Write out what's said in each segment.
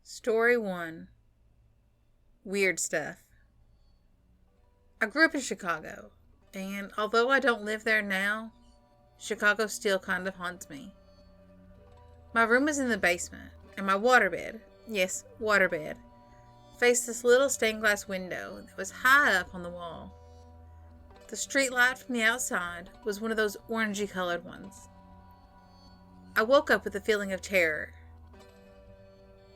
Story 1. Weird Stuff. I grew up in Chicago, and although I don't live there now, Chicago still kind of haunts me. My room is in the basement, and my waterbed, yes, waterbed, faced this little stained glass window that was high up on the wall. The street light from the outside was one of those orangey colored ones. I woke up with a feeling of terror.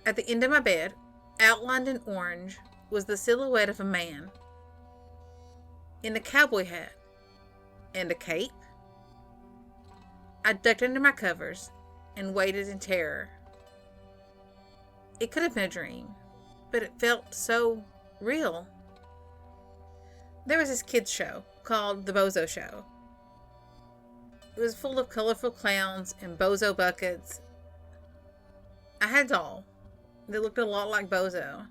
At the end of my bed, outlined in orange, was the silhouette of a man in a cowboy hat and a cape. I ducked under my covers and waited in terror. It could have been a dream, but it felt so real. There was this kids show called The Bozo Show. It was full of colorful clowns and bozo buckets. I had a doll that looked a lot like Bozo,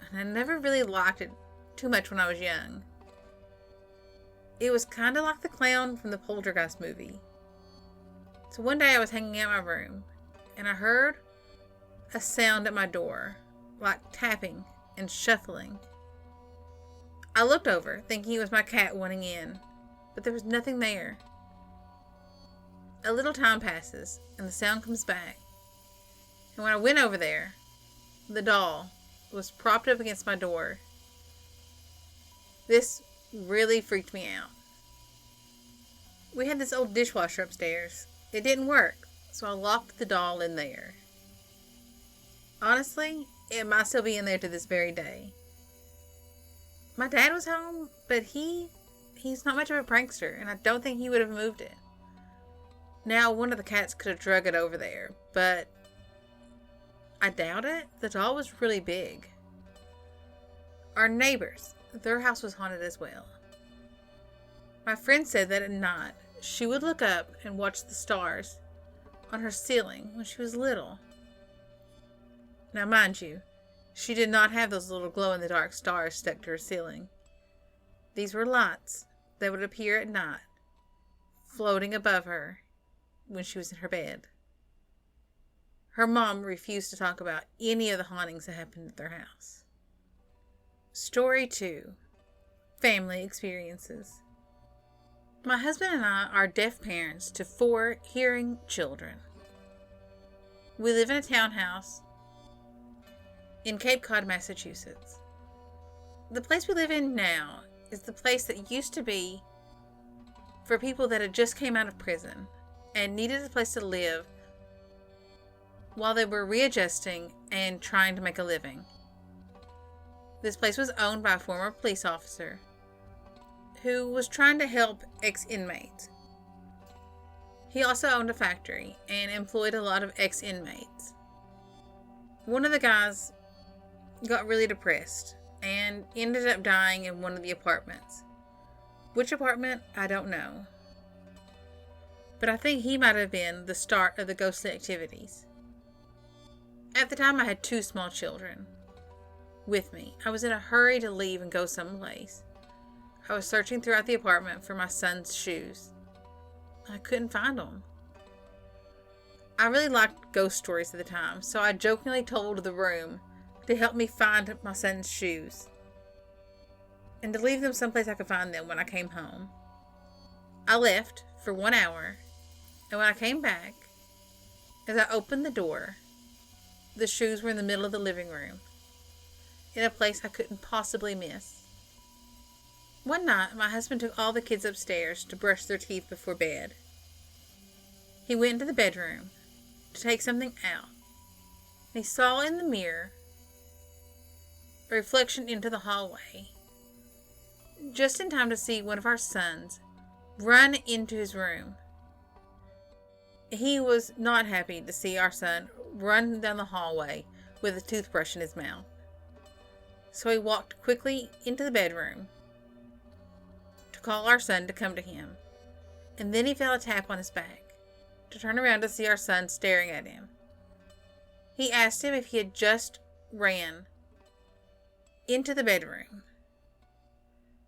and I never really liked it too much when I was young. It was kind of like the clown from the Poltergeist movie. So one day I was hanging out in my room, and I heard a sound at my door, like tapping and shuffling. I looked over, thinking it was my cat wanting in, but there was nothing there. A little time passes, and the sound comes back. And when I went over there, the doll was propped up against my door. This really freaked me out. We had this old dishwasher upstairs. It didn't work, so I locked the doll in there. Honestly, it might still be in there to this very day. My dad was home, but he's not much of a prankster, and I don't think he would have moved it. Now, one of the cats could have drug it over there, but I doubt it. The doll was really big. Our neighbors, their house was haunted as well. My friend said that at night, she would look up and watch the stars on her ceiling when she was little. Now, mind you, she did not have those little glow-in-the-dark stars stuck to her ceiling. These were lights that would appear at night, floating above her when she was in her bed. Her mom refused to talk about any of the hauntings that happened at their house. Story 2. Family Experiences. My husband and I are deaf parents to 4 hearing children. We live in a townhouse in Cape Cod, Massachusetts. The place we live in now is the place that used to be for people that had just came out of prison and needed a place to live while they were readjusting and trying to make a living. This place was owned by a former police officer who was trying to help ex-inmates. He also owned a factory and employed a lot of ex-inmates. One of the guys got really depressed and ended up dying in one of the apartments. Which apartment, I don't know. But I think he might have been the start of the ghostly activities. At the time, I had 2 small children with me. I was in a hurry to leave and go someplace. I was searching throughout the apartment for my son's shoes. I couldn't find them. I really liked ghost stories at the time, so I jokingly told the room to help me find my son's shoes and to leave them someplace I could find them when I came home. I left for 1 hour, and when I came back, as I opened the door, the shoes were in the middle of the living room, in a place I couldn't possibly miss. One night, my husband took all the kids upstairs to brush their teeth before bed. He went into the bedroom to take something out, and he saw in the mirror a reflection into the hallway, just in time to see one of our sons run into his room. He was not happy to see our son run down the hallway with a toothbrush in his mouth. So he walked quickly into the bedroom to call our son to come to him. And then he felt a tap on his back to turn around to see our son staring at him. He asked him if he had just ran into the bedroom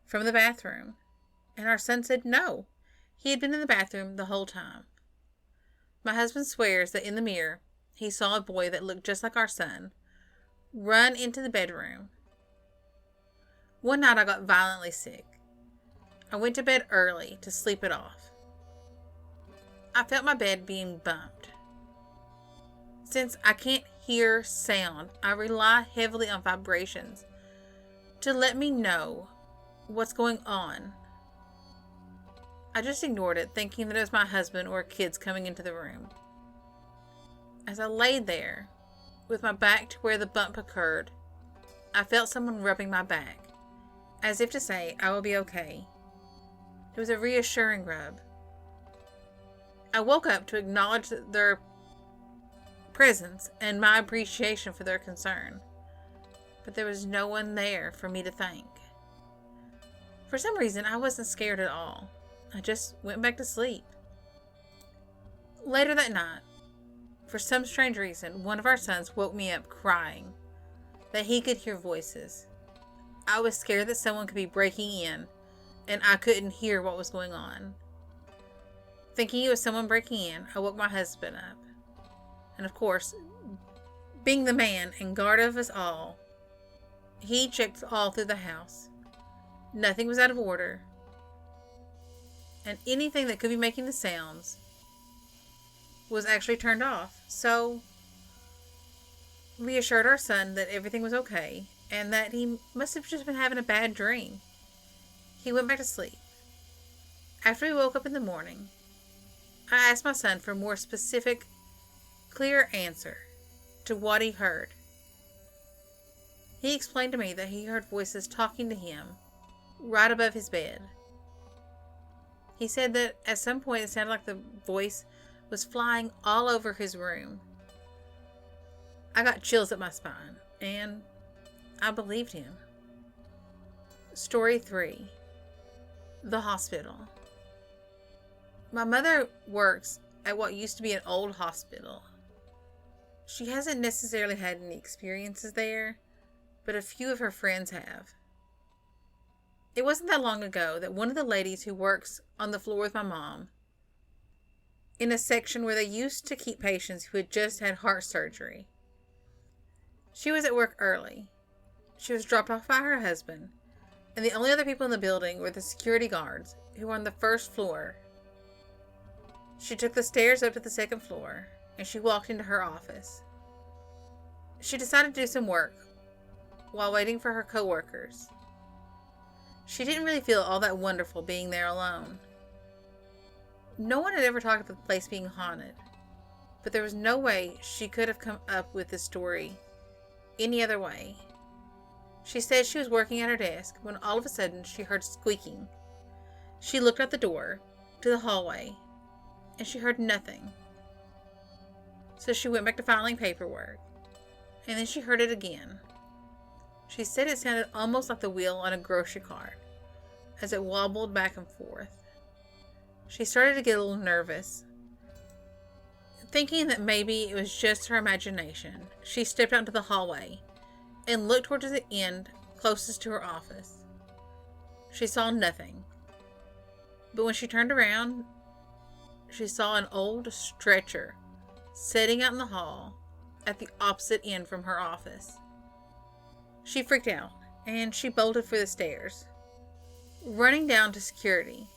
from the bathroom. And our son said no. He had been in the bathroom the whole time. My husband swears that in the mirror, he saw a boy that looked just like our son, run into the bedroom. One night I got violently sick. I went to bed early to sleep it off. I felt my bed being bumped. Since I can't hear sound, I rely heavily on vibrations to let me know what's going on. I just ignored it, thinking that it was my husband or kids coming into the room. As I laid there, with my back to where the bump occurred, I felt someone rubbing my back, as if to say, I will be okay. It was a reassuring rub. I woke up to acknowledge their presence and my appreciation for their concern, but there was no one there for me to thank. For some reason, I wasn't scared at all. I just went back to sleep. Later that night, for some strange reason, one of our sons woke me up crying that he could hear voices. I was scared that someone could be breaking in and I couldn't hear what was going on. Thinking it was someone breaking in, I woke my husband up. And of course, being the man and guard of us all, he checked all through the house. Nothing was out of order. And anything that could be making the sounds was actually turned off. So we assured our son that everything was okay and that he must have just been having a bad dream. He went back to sleep. After he woke up in the morning, I asked my son for a more specific, clear answer to what he heard. He explained to me that he heard voices talking to him right above his bed. He said that at some point it sounded like the voice was flying all over his room. I got chills up my spine, and I believed him. Story 3. The hospital. My mother works at what used to be an old hospital. She hasn't necessarily had any experiences there, but a few of her friends have. It wasn't that long ago that one of the ladies who works on the floor with my mom, in a section where they used to keep patients who had just had heart surgery, she was at work early. She was dropped off by her husband, and the only other people in the building were the security guards who were on the first floor. She took the stairs up to the second floor, and she walked into her office. She decided to do some work while waiting for her coworkers. She didn't really feel all that wonderful being there alone. No one had ever talked of the place being haunted, but there was no way she could have come up with this story any other way. She said she was working at her desk when all of a sudden she heard squeaking. She looked out the door to the hallway, and she heard nothing. So she went back to filing paperwork, and then she heard it again. She said it sounded almost like the wheel on a grocery cart as it wobbled back and forth. She started to get a little nervous. Thinking that maybe it was just her imagination, she stepped out into the hallway and looked towards the end closest to her office. She saw nothing. But when she turned around, she saw an old stretcher sitting out in the hall at the opposite end from her office. She freaked out, and she bolted for the stairs. Running down to security,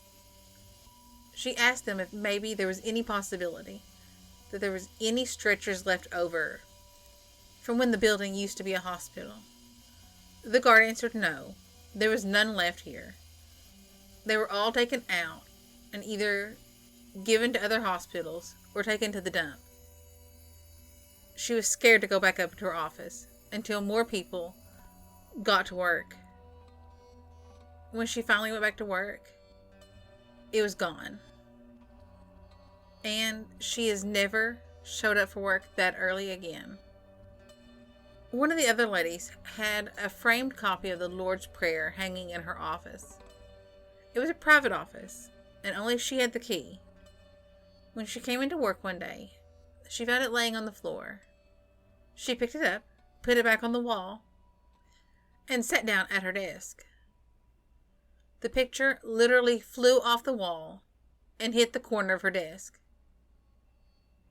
she asked them if maybe there was any possibility that there was any stretchers left over from when the building used to be a hospital. The guard answered no, there was none left here. They were all taken out and either given to other hospitals or taken to the dump. She was scared to go back up to her office until more people got to work. When she finally went back to work, it was gone. And she has never showed up for work that early again. One of the other ladies had a framed copy of the Lord's Prayer hanging in her office. It was a private office, and only she had the key. When she came into work one day, she found it laying on the floor. She picked it up, put it back on the wall, and sat down at her desk. The picture literally flew off the wall and hit the corner of her desk.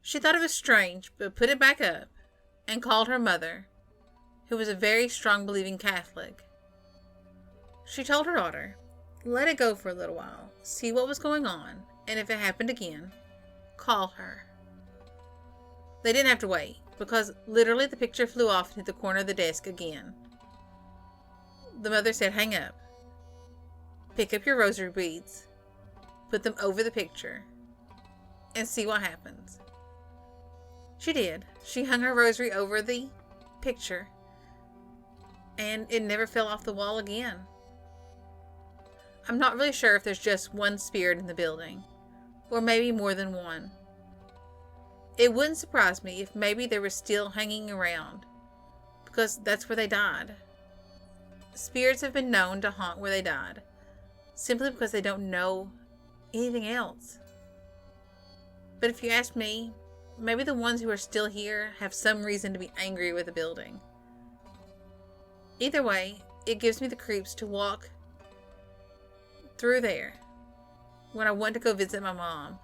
She thought it was strange, but put it back up and called her mother, who was a very strong believing Catholic. She told her daughter, let it go for a little while, see what was going on, and if it happened again, call her. They didn't have to wait, because literally the picture flew off into the corner of the desk again. The mother said, hang up. Pick up your rosary beads, put them over the picture, and see what happens. She did. She hung her rosary over the picture, and it never fell off the wall again. I'm not really sure if there's just one spirit in the building, or maybe more than one. It wouldn't surprise me if maybe they were still hanging around, because that's where they died. Spirits have been known to haunt where they died, simply because they don't know anything else. But if you ask me, maybe the ones who are still here have some reason to be angry with the building. Either way, it gives me the creeps to walk through there when I want to go visit my mom.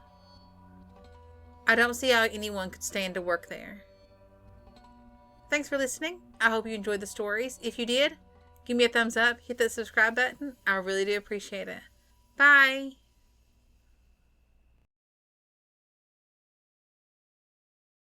I don't see how anyone could stand to work there. Thanks for listening. I hope you enjoyed the stories. If you did, give me a thumbs up, hit that subscribe button. I really do appreciate it. Bye.